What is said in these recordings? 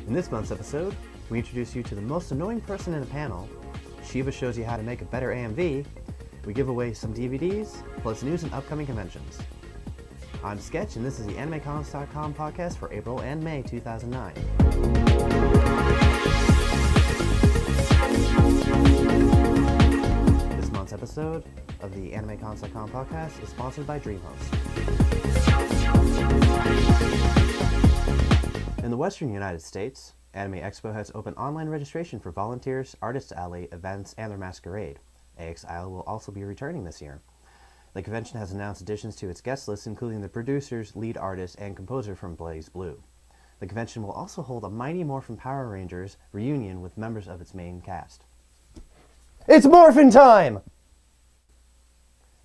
In this month's episode, we introduce you to the most annoying person in a panel, Shiva shows you how to make a better AMV, we give away some DVDs, plus news and upcoming conventions. I'm Sketch, and this is the AnimeCons.com podcast for April and May 2009. This month's episode of the AnimeCons.com podcast is sponsored by DreamHost. In the Western United States, Anime Expo has opened online registration for volunteers, Artists Alley, events, and their masquerade. AXIL will also be returning this year. The convention has announced additions to its guest list, including the producers, lead artist, and composer from Blaze Blue. The convention will also hold a Mighty Morphin Power Rangers reunion with members of its main cast. It's Morphin time!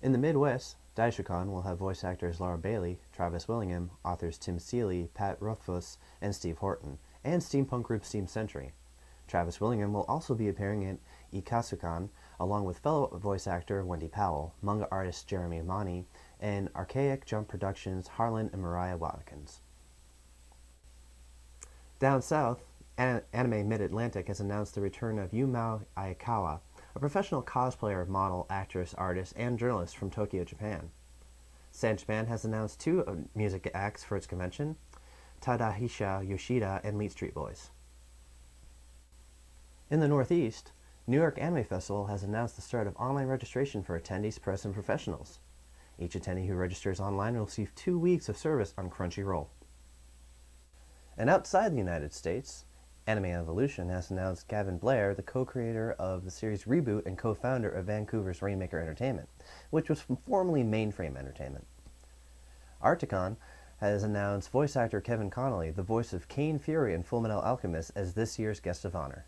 In the Midwest, Daisho Con will have voice actors Laura Bailey, Travis Willingham, authors Tim Seeley, Pat Rothfuss, and Steve Horton, and steampunk group Steam Century. Travis Willingham will also be appearing at Ikasucon, along with fellow voice actor Wendy Powell, manga artist Jeremy Amani, and Archaic Jump Productions' Harlan and Mariah Watkins. Down south, Anime Mid-Atlantic has announced the return of Yumao Ayakawa, a professional cosplayer, model, actress, artist, and journalist from Tokyo, Japan. San Japan has announced two music acts for its convention, Tadahisha Yoshida and Meat Street Boys. In the Northeast, New York Anime Festival has announced the start of online registration for attendees, press, and professionals. Each attendee who registers online will receive 2 weeks of service on Crunchyroll. And outside the United States, Anime Evolution has announced Gavin Blair, the co-creator of the series Reboot and co-founder of Vancouver's Rainmaker Entertainment, which was formerly Mainframe Entertainment. EirtaKon has announced voice actor Kevin Connolly, the voice of Cain Fury in Fullmetal Alchemist, as this year's guest of honor.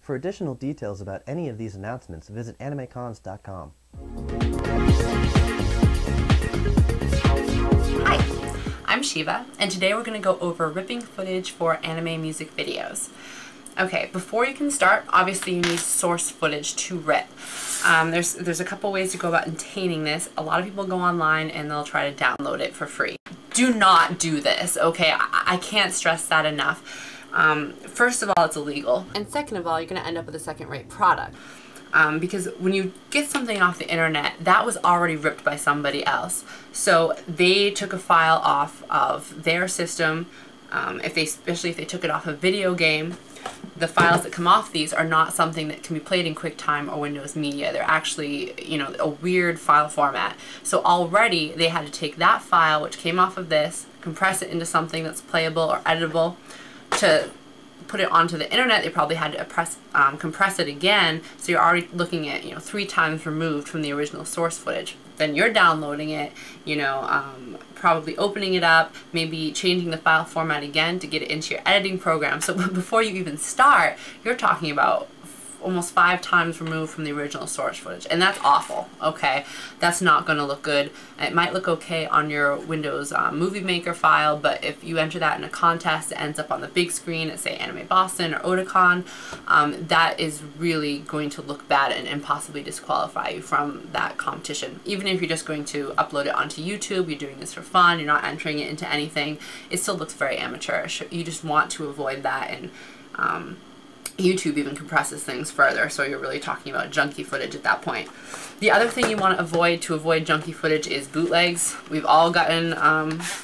For additional details about any of these announcements, visit AnimeCons.com. Hi, I'm Shiva, and today we're going to go over ripping footage for anime music videos. Okay, before you can start, obviously you need source footage to rip. There's a couple ways to go about obtaining this. A lot of people go online and they'll try to download it for free. Do not do this, okay? I can't stress that enough. First of all, it's illegal. And second of all, you're going to end up with a second-rate product. Because when you get something off the internet, that was already ripped by somebody else. So they took a file off of their system, especially if they took it off a video game. The files that come off these are not something that can be played in QuickTime or Windows Media. They're actually, a weird file format. So already they had to take that file, which came off of this, compress it into something that's playable or editable. To put it onto the internet, they probably had to compress it again, so you're already looking at 3 times removed from the original source footage. Then you're downloading it, probably opening it up, maybe changing the file format again to get it into your editing program. So before you even start, you're talking about almost 5 times removed from the original source footage, and that's awful. Okay, that's not going to look good. It might look okay on your Windows Movie Maker file, but if you enter that in a contest, it ends up on the big screen at, say, Anime Boston or Otakon, that is really going to look bad and possibly disqualify you from that competition. Even if you're just going to upload it onto YouTube, you're doing this for fun, you're not entering it into anything, it still looks very amateurish. You just want to avoid that, and YouTube even compresses things further, so you're really talking about junky footage at that point. The other thing you want to avoid junky footage is bootlegs. We've all gotten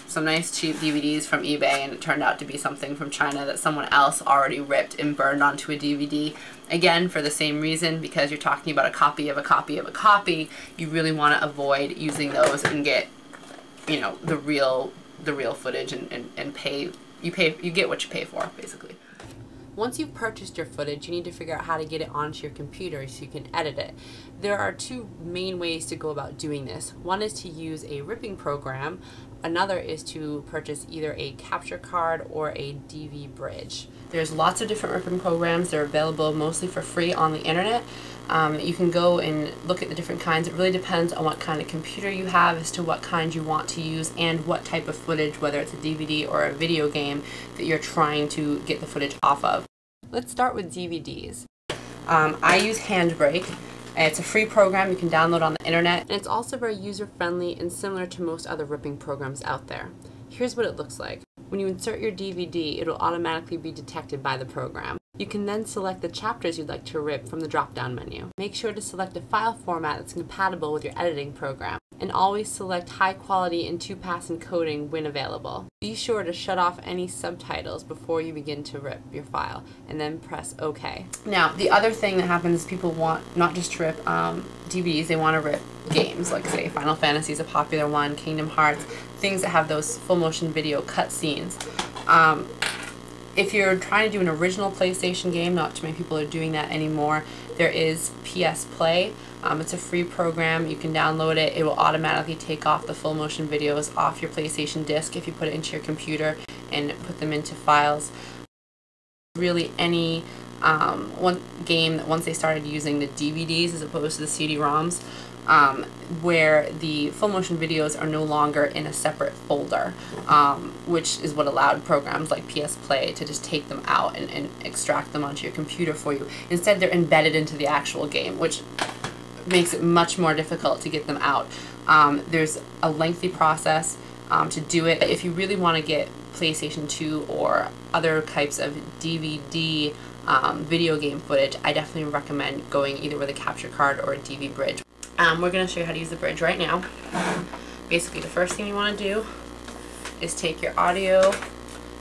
some nice cheap DVDs from eBay, and it turned out to be something from China that someone else already ripped and burned onto a DVD. Again, for the same reason, because you're talking about a copy of a copy of a copy, you really want to avoid using those and get, the real footage and pay. You get what you pay for, basically. Once you've purchased your footage, you need to figure out how to get it onto your computer so you can edit it. There are 2 main ways to go about doing this. One is to use a ripping program. Another is to purchase either a capture card or a DV bridge. There's lots of different ripping programs. They're available mostly for free on the internet. You can go and look at the different kinds. It really depends on what kind of computer you have as to what kind you want to use and what type of footage, whether it's a DVD or a video game, that you're trying to get the footage off of. Let's start with DVDs. I use Handbrake. It's a free program you can download on the internet, and it's also very user-friendly and similar to most other ripping programs out there. Here's what it looks like. When you insert your DVD, it will automatically be detected by the program. You can then select the chapters you'd like to rip from the drop-down menu. Make sure to select a file format that's compatible with your editing program, and always select high quality and 2-pass encoding when available. Be sure to shut off any subtitles before you begin to rip your file, and then press OK. Now, the other thing that happens is people want not just to rip DVDs, they want to rip games, like say Final Fantasy is a popular one, Kingdom Hearts, things that have those full motion video cutscenes. If you're trying to do an original PlayStation game, not too many people are doing that anymore, there is PS Play. It's a free program. You can download it. It will automatically take off the full motion videos off your PlayStation disc if you put it into your computer and put them into files. Really any one game that once they started using the DVDs as opposed to the CD-ROMs, where the full motion videos are no longer in a separate folder, which is what allowed programs like PS Play to just take them out and extract them onto your computer for you. Instead, they're embedded into the actual game, which makes it much more difficult to get them out. There's a lengthy process to do it. If you really want to get PlayStation 2 or other types of DVD video game footage, I definitely recommend going either with a capture card or a DV bridge. We're going to show you how to use the bridge right now. Basically, the first thing you want to do is take your audio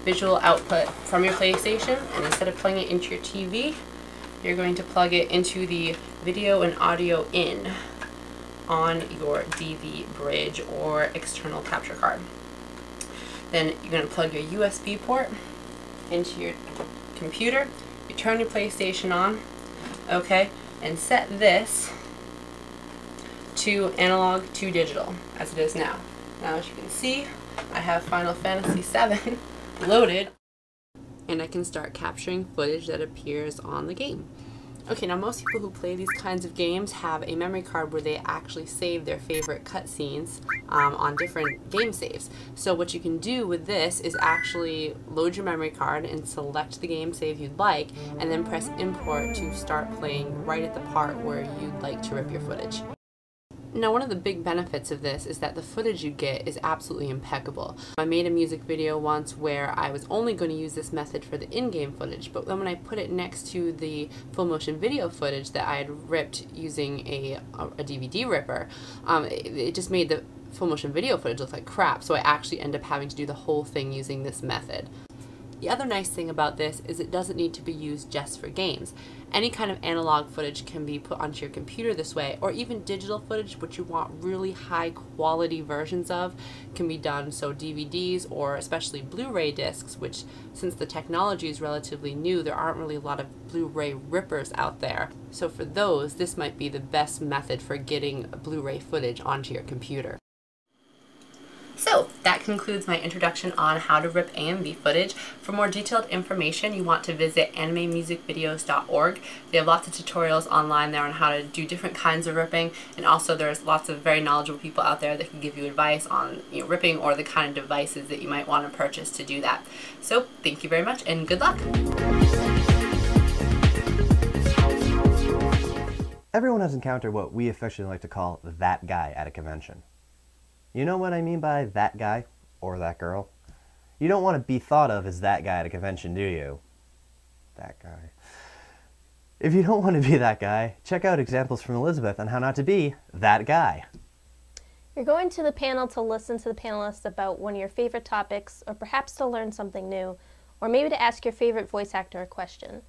visual output from your PlayStation, and instead of plugging it into your TV, you're going to plug it into the video and audio in on your DV bridge or external capture card. Then you're going to plug your USB port into your computer. You turn your PlayStation on, okay, and set this to analog to digital, as it is now. Now, as you can see, I have Final Fantasy VII loaded, and I can start capturing footage that appears on the game. Okay, now most people who play these kinds of games have a memory card where they actually save their favorite cutscenes on different game saves. So what you can do with this is actually load your memory card and select the game save you'd like, and then press import to start playing right at the part where you'd like to rip your footage. Now, one of the big benefits of this is that the footage you get is absolutely impeccable. I made a music video once where I was only going to use this method for the in-game footage, but then when I put it next to the full motion video footage that I had ripped using a DVD ripper, it just made the full motion video footage look like crap, so I actually end up having to do the whole thing using this method. The other nice thing about this is it doesn't need to be used just for games. Any kind of analog footage can be put onto your computer this way, or even digital footage, which you want really high quality versions of, can be done. So DVDs, or especially Blu-ray discs, which since the technology is relatively new, there aren't really a lot of Blu-ray rippers out there. So for those, this might be the best method for getting Blu-ray footage onto your computer. So that concludes my introduction on how to rip AMV footage. For more detailed information, you want to visit animemusicvideos.org. They have lots of tutorials online there on how to do different kinds of ripping, and also there's lots of very knowledgeable people out there that can give you advice on ripping or the kind of devices that you might want to purchase to do that. So thank you very much and good luck. Everyone has encountered what we affectionately like to call that guy at a convention. You know what I mean by that guy, or that girl? You don't want to be thought of as that guy at a convention, do you? That guy. If you don't want to be that guy, check out examples from Elizabeth on how not to be that guy. You're going to the panel to listen to the panelists about one of your favorite topics, or perhaps to learn something new, or maybe to ask your favorite voice actor a question.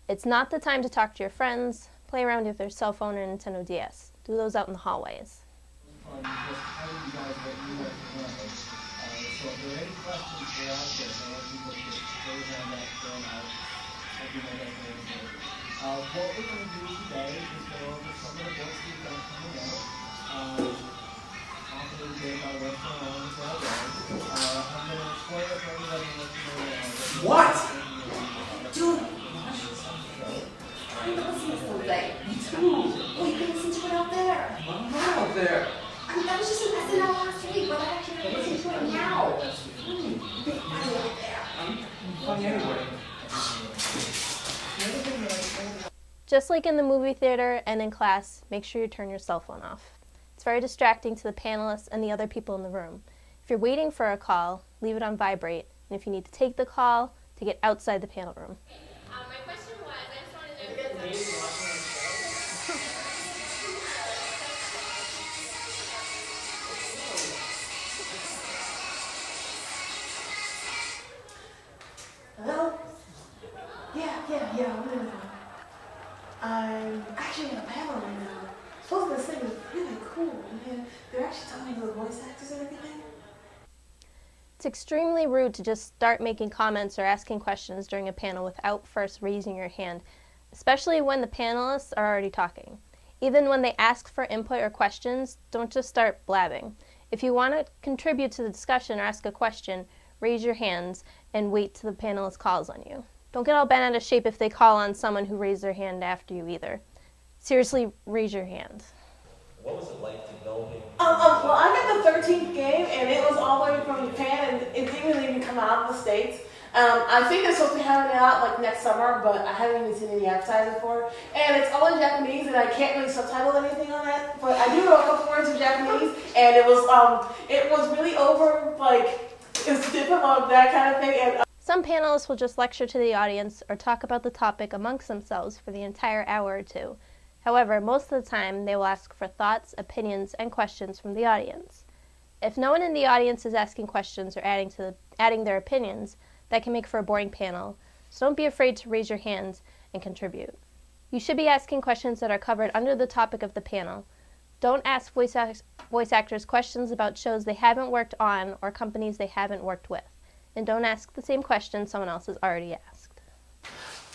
It's not the time to talk to your friends, play around with your cell phone or Nintendo DS. Do those out in the hallways. Just how you guys what you like to learn. So if there are any questions that are out there, I want people to just throw your hand up, throw them out. Hope you know that very soon. What we're going to do today is go over some of the books we've got coming out. Talk a little bit about what's going on with that day. I'm going to explain it for everybody and let you know what? Dude! I'm not listening to something. Me too. Oh, you can listen to it out there. I'm not out there. I mean, that was just an SNL last week, but I actually can listen to it now. Big funny out there. I'm funny anyway. Just like in the movie theater and in class, make sure you turn your cell phone off. It's very distracting to the panelists and the other people in the room. If you're waiting for a call, leave it on vibrate, and if you need to take the call, to get outside the panel room. My question was, I just wanted to know if Hello? Yeah, I'm actually in a panel right now. Supposed this thing is really cool, man. They're actually talking to the voice actors and everything. It's extremely rude to just start making comments or asking questions during a panel without first raising your hand, especially when the panelists are already talking. Even when they ask for input or questions, don't just start blabbing. If you want to contribute to the discussion or ask a question, raise your hands and wait till the panelist calls on you. Don't get all bent out of shape if they call on someone who raised their hand after you either. Seriously, raise your hand. What was it like developing? Well, I got the 13th game, and it was all the way from Japan, and it didn't really even come out in the States. I think they're supposed to be having it out like next summer, but I haven't even seen any advertising for it. And it's all in Japanese, and I can't really subtitle anything on that. But I do know a couple words in Japanese, and it was really over, like, it's difficult, that kind of thing. And Some panelists will just lecture to the audience or talk about the topic amongst themselves for the entire hour or two. However, most of the time, they will ask for thoughts, opinions, and questions from the audience. If no one in the audience is asking questions or adding their opinions, that can make for a boring panel, so don't be afraid to raise your hands and contribute. You should be asking questions that are covered under the topic of the panel. Don't ask voice actors questions about shows they haven't worked on or companies they haven't worked with. And don't ask the same question someone else has already asked.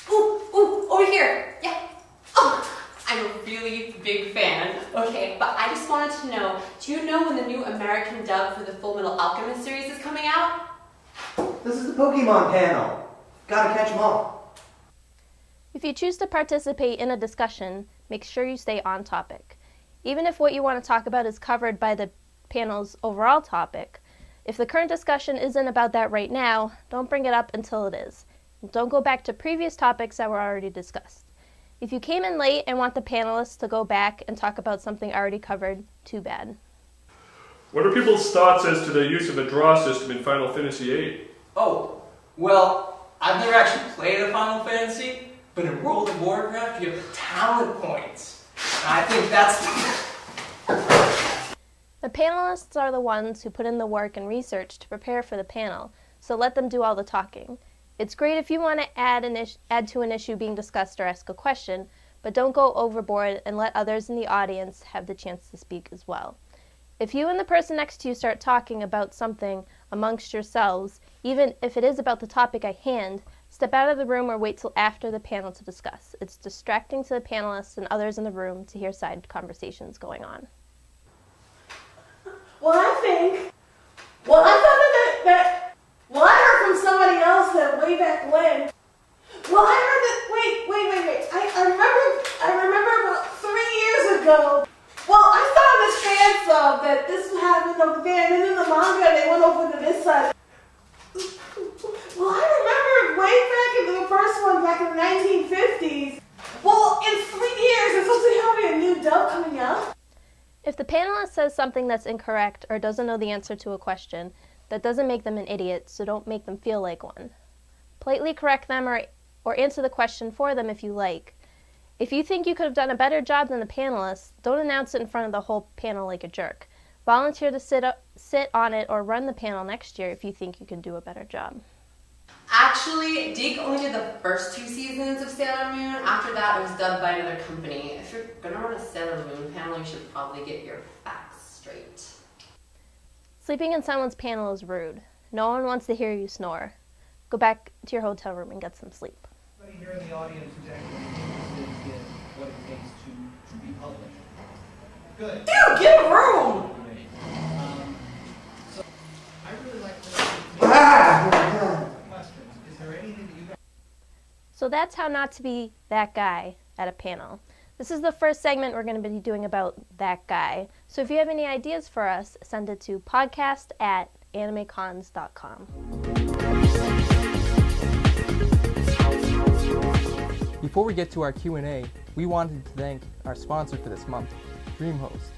Ooh, over here. Yeah. Oh, I'm a really big fan. Okay, but I just wanted to know, do you know when the new American dub for the Full Metal Alchemist series is coming out? This is the Pokemon panel. Gotta catch 'em all. If you choose to participate in a discussion, make sure you stay on topic. Even if what you want to talk about is covered by the panel's overall topic, if the current discussion isn't about that right now, don't bring it up until it is. Don't go back to previous topics that were already discussed. If you came in late and want the panelists to go back and talk about something already covered, too bad. What are people's thoughts as to the use of a draw system in Final Fantasy VIII? Oh, well, I've never actually played a Final Fantasy, but in World of Warcraft you have talent points. And I think that's... The panelists are the ones who put in the work and research to prepare for the panel, so let them do all the talking. It's great if you want to add to an issue being discussed or ask a question, but don't go overboard and let others in the audience have the chance to speak as well. If you and the person next to you start talking about something amongst yourselves, even if it is about the topic at hand, step out of the room or wait till after the panel to discuss. It's distracting to the panelists and others in the room to hear side conversations going on. well, I heard from somebody else that way back when. Well, I heard that. Wait. I remember about 3 years ago. Well, I saw on this fan sub that this happened over there, and then in the manga they went over to this side. Well, I remember way back in the first one, back in the 1950s. Well, in 3 years, there's supposed to be having a new dub coming out. If the panelist says something that's incorrect or doesn't know the answer to a question, that doesn't make them an idiot, so don't make them feel like one. Politely correct them or answer the question for them if you like. If you think you could have done a better job than the panelists, don't announce it in front of the whole panel like a jerk. Volunteer to sit on it or run the panel next year if you think you can do a better job. Actually, Deke only did the first 2 seasons of Sailor Moon. After that, it was dubbed by another company. If you're gonna run a Sailor Moon panel, you should probably get your facts straight. Sleeping in someone's panel is rude. No one wants to hear you snore. Go back to your hotel room and get some sleep. Anybody here in the audience who's actually interested in what it takes to be published? Good. Dude, get a room! So, I really like to know questions. Is there anything that you guys... So that's how not to be that guy at a panel. This is the first segment we're going to be doing about that guy. So if you have any ideas for us, send it to podcast@animecons.com. Before we get to our Q&A, we wanted to thank our sponsor for this month, DreamHost.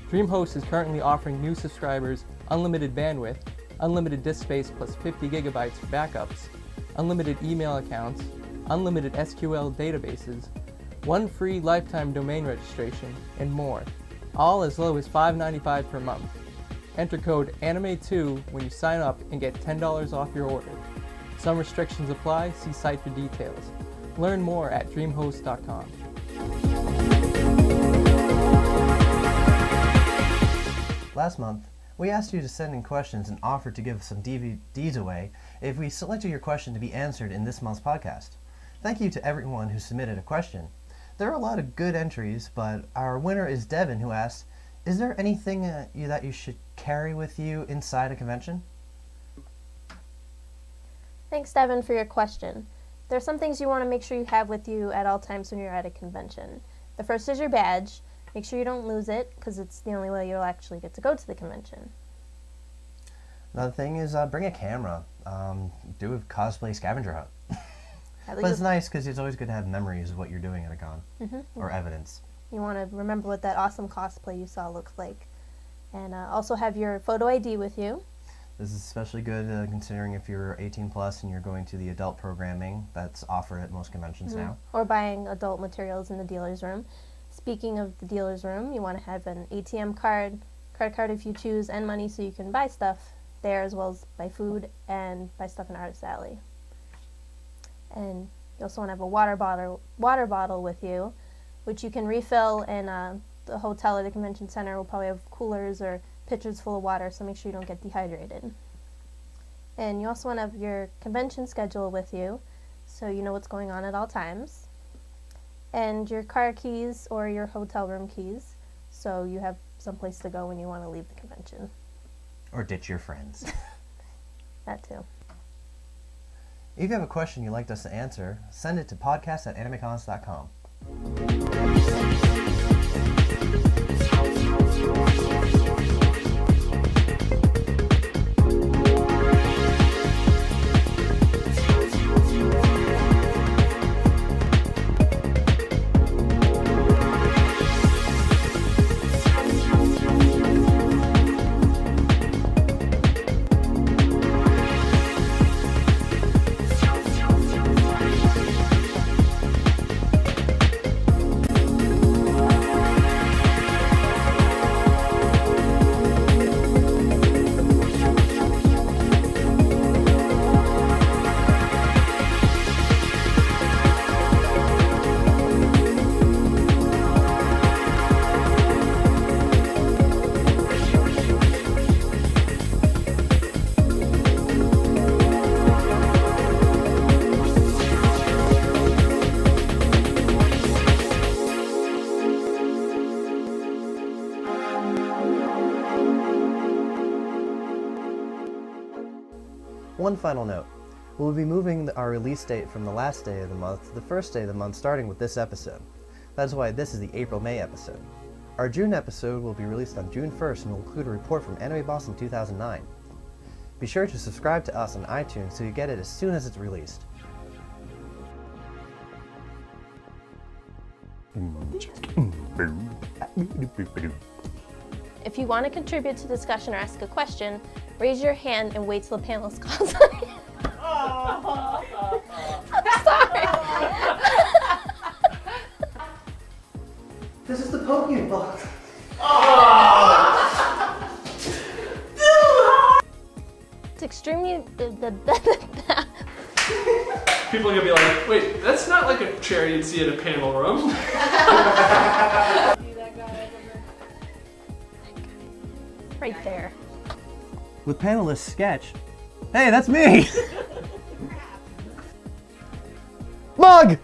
DreamHost is currently offering new subscribers unlimited bandwidth, unlimited disk space plus 50 gigabytes for backups, unlimited email accounts, unlimited SQL databases, 1 free lifetime domain registration, and more, all as low as $5.95 per month. Enter code ANIME2 when you sign up and get $10 off your order. Some restrictions apply, see site for details. Learn more at dreamhost.com. Last month, we asked you to send in questions and offered to give some DVDs away if we selected your question to be answered in this month's podcast. Thank you to everyone who submitted a question. There are a lot of good entries, but our winner is Devin, who asked, is there anything that you should carry with you inside a convention? Thanks, Devin, for your question. There are some things you want to make sure you have with you at all times when you're at a convention. The first is your badge. Make sure you don't lose it, because it's the only way you'll actually get to go to the convention. Another thing is bring a camera. Do a cosplay scavenger hunt. But it's nice because it's always good to have memories of what you're doing at a con, or evidence. You want to remember what that awesome cosplay you saw looks like. And also have your photo ID with you. This is especially good considering if you're 18 plus and you're going to the adult programming that's offered at most conventions now. Or buying adult materials in the dealer's room. Speaking of the dealer's room, you want to have an ATM card, credit card if you choose, and money so you can buy stuff there, as well as buy food and buy stuff in Artist Alley. And you also want to have a water bottle with you, which you can refill in the hotel or the convention center will probably have coolers or pitchers full of water, so make sure you don't get dehydrated. And you also want to have your convention schedule with you, so you know what's going on at all times. And your car keys or your hotel room keys, so you have someplace to go when you want to leave the convention. Or ditch your friends. That too. If you have a question you'd like us to answer, send it to podcast@animecons.com. One final note. We'll be moving our release date from the last day of the month to the first day of the month starting with this episode. That's why this is the April-May episode. Our June episode will be released on June 1st and will include a report from Anime Boston 2009. Be sure to subscribe to us on iTunes so you get it as soon as it's released. If you want to contribute to the discussion or ask a question, raise your hand and wait till the panelist calls on you. I'm sorry. This is the Pokemon. It's extremely... People are gonna be like, wait, that's not like a chair you'd see in a panel room. Right there. With panelist sketch. Hey, that's me! Mug!